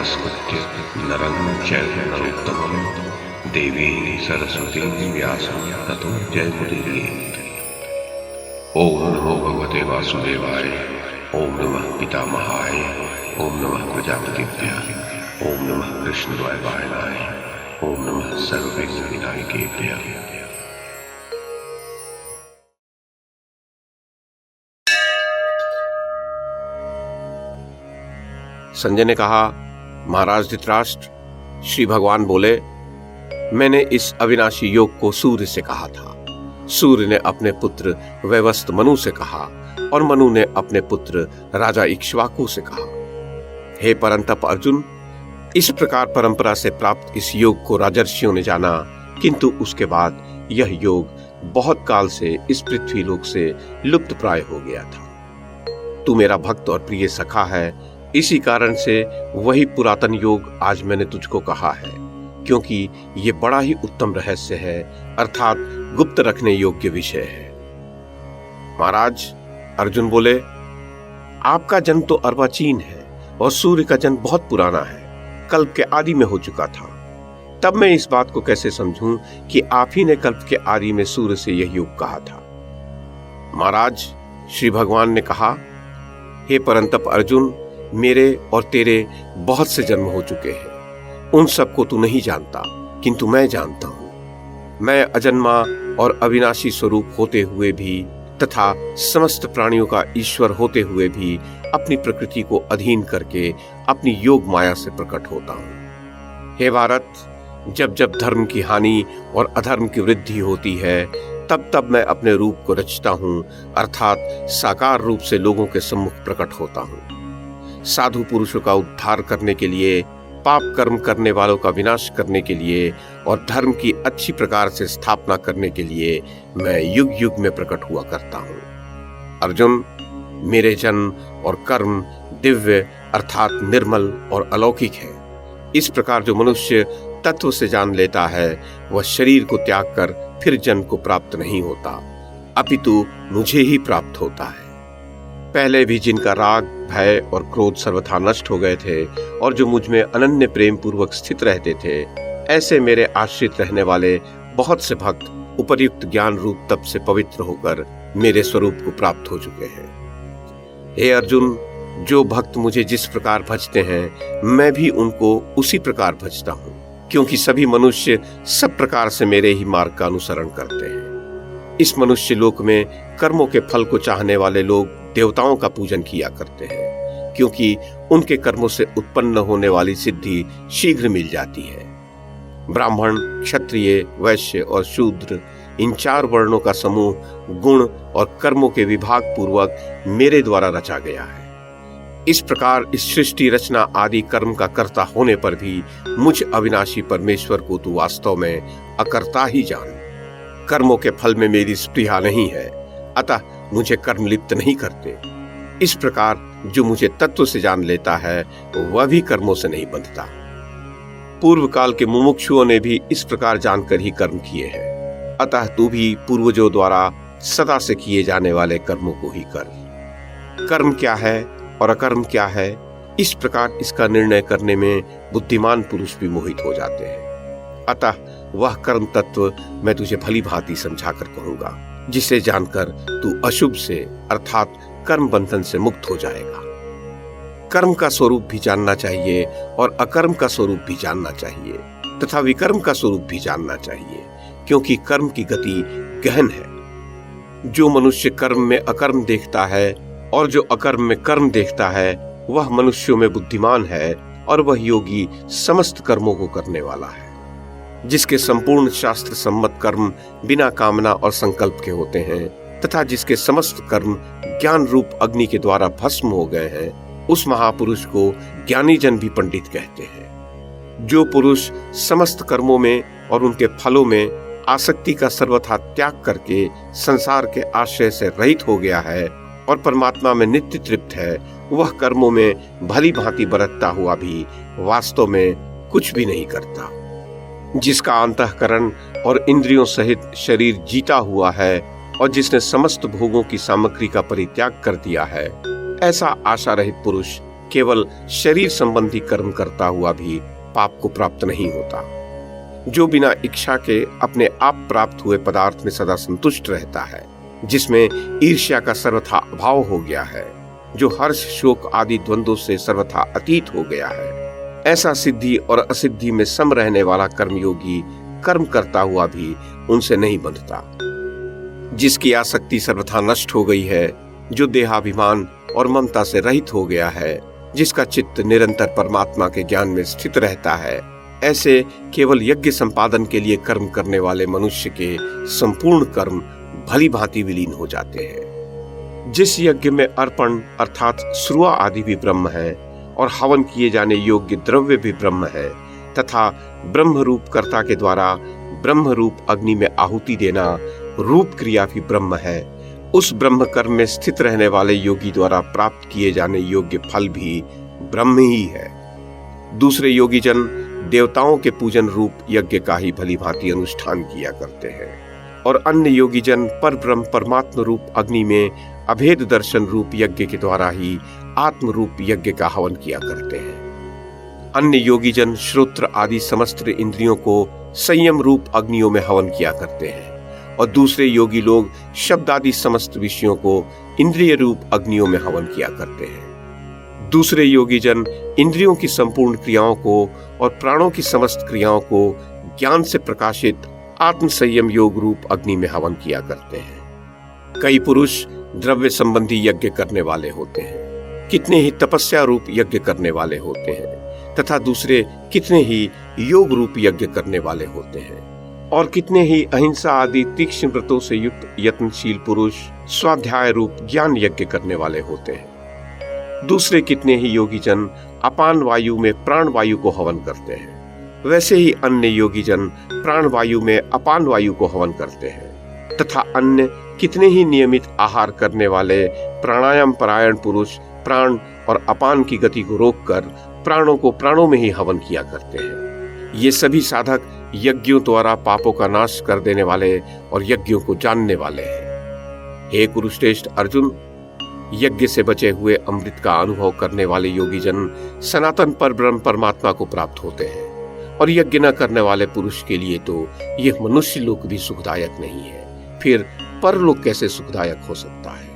नमस्कृत्य नरं चैव नरोत्तमं देवीं सरस्वतीं व्यासं ततो जयमुदीरयेत्। ओम नमो भगवते वासुदेवाय, ओम नमः पितामहाय, ओम नमः प्रजापतिभ्यः, ओम नमः कृष्णद्वैपायनाय, ओम नमः सर्वविघ्नविनायकेभ्यः। संजय ने कहा, महाराज धृतराष्ट्र, श्री भगवान बोले, मैंने इस अविनाशी योग को सूर्य से कहा था। सूर्य ने अपने पुत्र वैवस्वत मनु से कहा और मनु ने अपने पुत्र राजा इक्ष्वाकु से कहा। हे परंतप अर्जुन, इस प्रकार परंपरा से प्राप्त इस योग को राजर्षियों ने जाना, किंतु उसके बाद यह योग बहुत काल से इस पृथ्वी लोक से लुप्त प्राय हो गया था। तू मेरा भक्त और प्रिय सखा है, इसी कारण से वही पुरातन योग आज मैंने तुझको कहा है, क्योंकि ये बड़ा ही उत्तम रहस्य है, अर्थात गुप्त रखने योग्य विषय है। महाराज, अर्जुन बोले, आपका जन्म तो अर्वाचीन है और सूर्य का जन्म बहुत पुराना है, कल्प के आदि में हो चुका था। तब मैं इस बात को कैसे समझूं कि आप ही ने कल्प के आदि में सूर्य से यह योग कहा था। महाराज, श्री भगवान ने कहा, हे परंतप अर्जुन, मेरे और तेरे बहुत से जन्म हो चुके हैं, उन सबको तू नहीं जानता, किंतु मैं जानता हूं। मैं अजन्मा और अविनाशी स्वरूप होते हुए भी तथा समस्त प्राणियों का ईश्वर होते हुए भी अपनी प्रकृति को अधीन करके अपनी योग माया से प्रकट होता हूं। हे भारत, जब जब धर्म की हानि और अधर्म की वृद्धि होती है, तब तब मैं अपने रूप को रचता हूं, अर्थात साकार रूप से लोगों के सम्मुख प्रकट होता हूं। साधु पुरुषों का उद्धार करने के लिए, पाप कर्म करने वालों का विनाश करने के लिए और धर्म की अच्छी प्रकार से स्थापना करने के लिए मैं युग युग में प्रकट हुआ करता हूँ। अर्जुन, मेरे जन्म और कर्म दिव्य अर्थात निर्मल और अलौकिक है। इस प्रकार जो मनुष्य तत्व से जान लेता है, वह शरीर को त्याग कर फिर जन्म को प्राप्त नहीं होता, अपितु मुझे ही प्राप्त होता है। पहले भी जिनका राग, भय और क्रोध सर्वथा नष्ट हो गए थे और जो मुझ में अनन्य प्रेम पूर्वक स्थित रहते थे, ऐसे मेरे आश्रित रहने वाले बहुत से भक्त उपर्युक्त ज्ञान रूप तप से पवित्र होकर मेरे स्वरूप को प्राप्त हो चुके हैं। हे अर्जुन, जो भक्त मुझे जिस प्रकार भजते हैं, मैं भी उनको उसी प्रकार भजता हूँ, क्योंकि सभी मनुष्य सब प्रकार से मेरे ही मार्ग का अनुसरण करते हैं। इस मनुष्य लोक में कर्मों के फल को चाहने वाले लोग देवताओं का पूजन किया करते हैं, क्योंकि उनके कर्मों से उत्पन्न होने वाली सिद्धि शीघ्र मिल जाती है। ब्राह्मण, क्षत्रिय, वैश्य और शूद्र, इन चार वर्णों का समूह गुण और कर्मों के विभाग पूर्वक मेरे द्वारा रचा गया है। इस प्रकार इस सृष्टि रचना आदि कर्म का कर्ता होने पर भी मुझ अविनाशी परमेश्वर को तू वास्तव में अकर्ता ही जान। कर्मों के फल में मेरी स्पृहा नहीं है, अतः मुझे कर्म लिप्त नहीं करते। इस प्रकार जो मुझे तत्व से जान लेता है, वह भी कर्मों से नहीं बंधता। पूर्व काल के मुमुक्षुओं ने भी इस प्रकार जानकर ही कर्म किए हैं, अतः तू भी पूर्वजों द्वारा सदा से किए जाने वाले कर्मों को ही कर। कर्म क्या है और अकर्म क्या है, इस प्रकार इसका निर्णय करने में बुद्धिमान पुरुष भी मोहित हो जाते हैं। अतः वह कर्म तत्व मैं तुझे भली भांति समझाकर कहूंगा, जिसे जानकर तू अशुभ से अर्थात कर्म बंधन से मुक्त हो जाएगा। कर्म का स्वरूप भी जानना चाहिए और अकर्म का स्वरूप भी जानना चाहिए तथा विकर्म का स्वरूप भी जानना चाहिए, क्योंकि कर्म की गति गहन है। जो मनुष्य कर्म में अकर्म देखता है और जो अकर्म में कर्म देखता है, वह मनुष्यों में बुद्धिमान है और वह योगी समस्त कर्मों को करने वाला है। जिसके संपूर्ण शास्त्र सम्मत कर्म बिना कामना और संकल्प के होते हैं तथा जिसके समस्त कर्म ज्ञान रूप अग्नि के द्वारा भस्म हो गए हैं, उस महापुरुष को ज्ञानी जन भी पंडित कहते हैं। जो पुरुष समस्त कर्मों में और उनके फलों में आसक्ति का सर्वथा त्याग करके संसार के आश्रय से रहित हो गया है और परमात्मा में नित्य तृप्त है, वह कर्मों में भली भांति बरतता हुआ भी वास्तव में कुछ भी नहीं करता। जिसका अंतःकरण और इंद्रियों सहित शरीर जीता हुआ है और जिसने समस्त भोगों की सामग्री का परित्याग कर दिया है, ऐसा आशा रहित पुरुष केवल शरीर संबंधी कर्म करता हुआ भी पाप को प्राप्त नहीं होता। जो बिना इच्छा के अपने आप प्राप्त हुए पदार्थ में सदा संतुष्ट रहता है, जिसमें ईर्ष्या का सर्वथा अभाव हो गया है, जो हर्ष शोक आदि द्वंद्वों से सर्वथा अतीत हो गया है, ऐसा सिद्धि और असिद्धि में सम रहने वाला कर्मयोगी कर्म करता हुआ भी उनसे नहीं बंधता। जिसकी आसक्ति सर्वथा नष्ट हो गई है, जो देहाभिमान और ममता से रहित हो गया है, जिसका चित्त निरंतर परमात्मा के ज्ञान में स्थित रहता है, ऐसे केवल यज्ञ संपादन के लिए कर्म करने वाले मनुष्य के संपूर्ण कर्म भली भांति विलीन हो जाते हैं। जिस यज्ञ में अर्पण अर्थात श्रुआ आदि भी ब्रह्म है और हवन किए जाने योग्य द्रव्य भी ब्रह्म है तथा ब्रह्म रूप कर्ता के द्वारा ब्रह्म रूप अग्नि में आहुति देना रूप क्रिया भी ब्रह्म है, उस ब्रह्म कर्म में स्थित रहने वाले योगी द्वारा प्राप्त किए जाने योग्य फल भी ब्रह्म ही है। दूसरे योगी जन देवताओं के पूजन रूप यज्ञ का ही भली भांति अनुष्ठान किया करते हैं और अन्य योगी जन पर ब्रह्म परमात्म रूप अग्नि में अभेद दर्शन रूप यज्ञ के द्वारा ही आत्म रूप यज्ञ का हवन किया करते हैं। अन्य योगी जन श्रोत्र आदि समस्त इंद्रियों को संयम रूप अग्नियों में हवन किया करते हैं और दूसरे योगी लोग शब्द आदि समस्त विषयों को इंद्रिय रूप अग्नियों में हवन किया करते हैं। दूसरे योगी जन इंद्रियों की संपूर्ण क्रियाओं को और प्राणों की समस्त क्रियाओं को ज्ञान से प्रकाशित आत्म संयम योग रूप अग्नि में हवन किया करते हैं। कई पुरुष द्रव्य संबंधी यज्ञ करने वाले होते हैं, कितने ही तपस्या रूप यज्ञ करने वाले होते हैं तथा दूसरे कितने ही योग रूप यज्ञ करने वाले होते हैं और कितने ही अहिंसा आदि तीक्ष्ण व्रतों से युक्त यत्नशील पुरुष स्वाध्याय रूप ज्ञान यज्ञ करने वाले होते हैं। दूसरे कितने ही योगी जन अपान वायु में प्राण वायु को हवन करते हैं, वैसे ही अन्य योगी जन प्राण वायु में अपान वायु को हवन करते हैं तथा अन्य कितने ही नियमित आहार करने वाले प्राणायाम परायण पुरुष प्राण और अपान की गति को रोककर प्राणों को प्राणों में ही हवन किया करते हैं। ये सभी साधक यज्ञों द्वारा पापों का नाश कर देने वाले और यज्ञों को जानने वाले हैं। हे कुरुश्रेष्ठ अर्जुन, यज्ञ से बचे हुए अमृत का अनुभव करने वाले योगी जन सनातन पर ब्रह्म परमात्मा को प्राप्त होते हैं और यज्ञ न करने वाले पुरुष के लिए तो यह मनुष्य लोक भी सुखदायक नहीं है, फिर परलोक कैसे सुखदायक हो सकता है।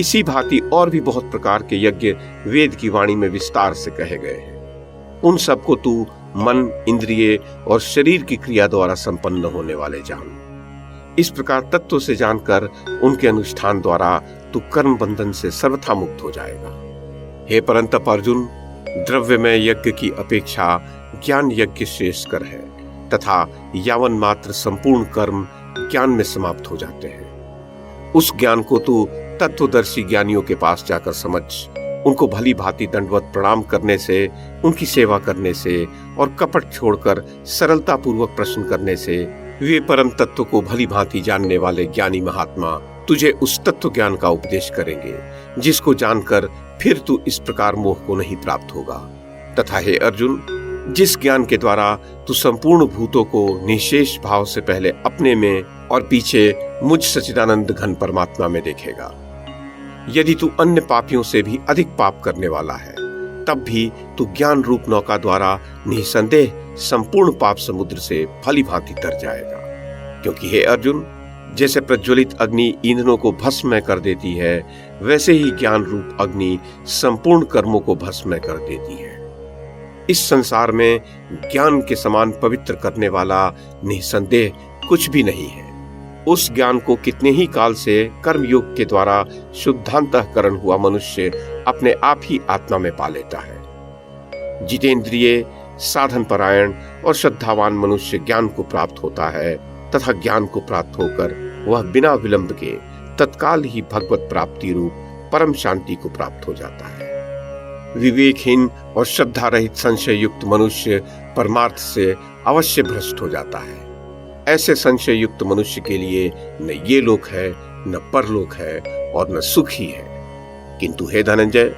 इसी भांति और भी बहुत प्रकार के यज्ञ वेद की वाणी में विस्तार से कहे गए हैं। उन सबको तू मन, इंद्रिय और शरीर की क्रिया द्वारा संपन्न होने वाले जान। इस प्रकार तत्व से जानकर उनके अनुष्ठान द्वारा तू कर्म बंधन से सर्वथा मुक्त हो जाएगा। हे परंतप अर्जुन, द्रव्य में यज्ञ की अपेक्षा ज्ञान यज्ञ श्रेष्ठकर है तथा यावन मात्र संपूर्ण कर्म ज्ञान में समाप्त हो जाते हैं। उस ज्ञान को तू तत्वदर्शी ज्ञानियों के पास जाकर समझ, उनको भली भांति दंडवत प्रणाम करने से, उनकी सेवा करने से और कपट छोड़कर सरलता पूर्वक प्रश्न करने से वे परम तत्व को भली भांति जानने वाले ज्ञानी महात्मा तुझे उस तत्व ज्ञान का उपदेश करेंगे, जिसको जानकर फिर तू इस प्रकार मोह को नहीं प्राप्त होगा। तथा हे अर्जुन, जिस ज्ञान के द्वारा तू संपूर्ण भूतों को निशेष भाव से पहले अपने में और पीछे मुझ सच्चिदानंद घन परमात्मा में देखेगा, यदि तू अन्य पापियों से भी अधिक पाप करने वाला है, तब भी तू ज्ञान रूप नौका द्वारा निसंदेह संपूर्ण पाप समुद्र से भली भांति तर जाएगा। क्योंकि हे अर्जुन, जैसे प्रज्वलित अग्नि ईंधनों को भस्म कर देती है, वैसे ही ज्ञान रूप अग्नि संपूर्ण कर्मों को भस्म कर देती है। इस संसार में ज्ञान के समान पवित्र करने वाला निसंदेह कुछ भी नहीं है। उस ज्ञान को कितने ही काल से कर्मयोग के द्वारा शुद्धांतःकरण हुआ मनुष्य अपने आप ही आत्मा में पा लेता है। जितेंद्रिय, साधन परायण और श्रद्धावान मनुष्य ज्ञान को प्राप्त होता है तथा ज्ञान को प्राप्त होकर वह बिना विलंब के तत्काल ही भगवत प्राप्ति रूप परम शांति को प्राप्त हो जाता है। विवेकहीन और श्रद्धा रहित संशय युक्त मनुष्य परमार्थ से अवश्य भ्रष्ट हो जाता है। ऐसे संशय युक्त मनुष्य के लिए न ये लोक है, न परलोक है और न सुख ही है। किंतु हे धनंजय,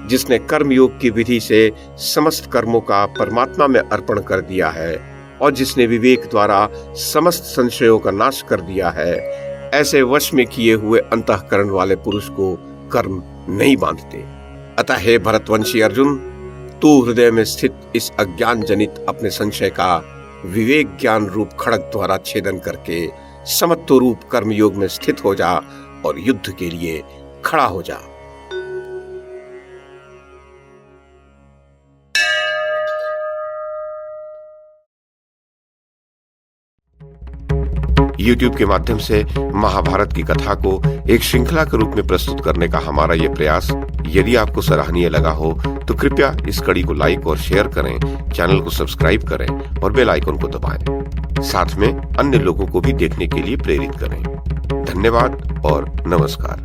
जिसने कर्म योग की विधि से समस्त कर्मों का परमात्मा में अर्पण कर दिया है और जिसने विवेक द्वारा समस्त संशयों का नाश कर दिया है, ऐसे वश में किए हुए अंतःकरण वाले पुरुष को कर्म नहीं बांधते। अतः हे भरतवंशी अर्जुन, तू हृदय में स्थित इस अज्ञान जनित अपने संशय का विवेक ज्ञान रूप खड़ग द्वारा छेदन करके समत्व रूप कर्मयोग में स्थित हो जा और युद्ध के लिए खड़ा हो जा। YouTube के माध्यम से महाभारत की कथा को एक श्रृंखला के रूप में प्रस्तुत करने का हमारा यह प्रयास यदि आपको सराहनीय लगा हो तो कृपया इस कड़ी को लाइक और शेयर करें, चैनल को सब्सक्राइब करें और बेल आइकन को दबाएं। साथ में अन्य लोगों को भी देखने के लिए प्रेरित करें। धन्यवाद और नमस्कार।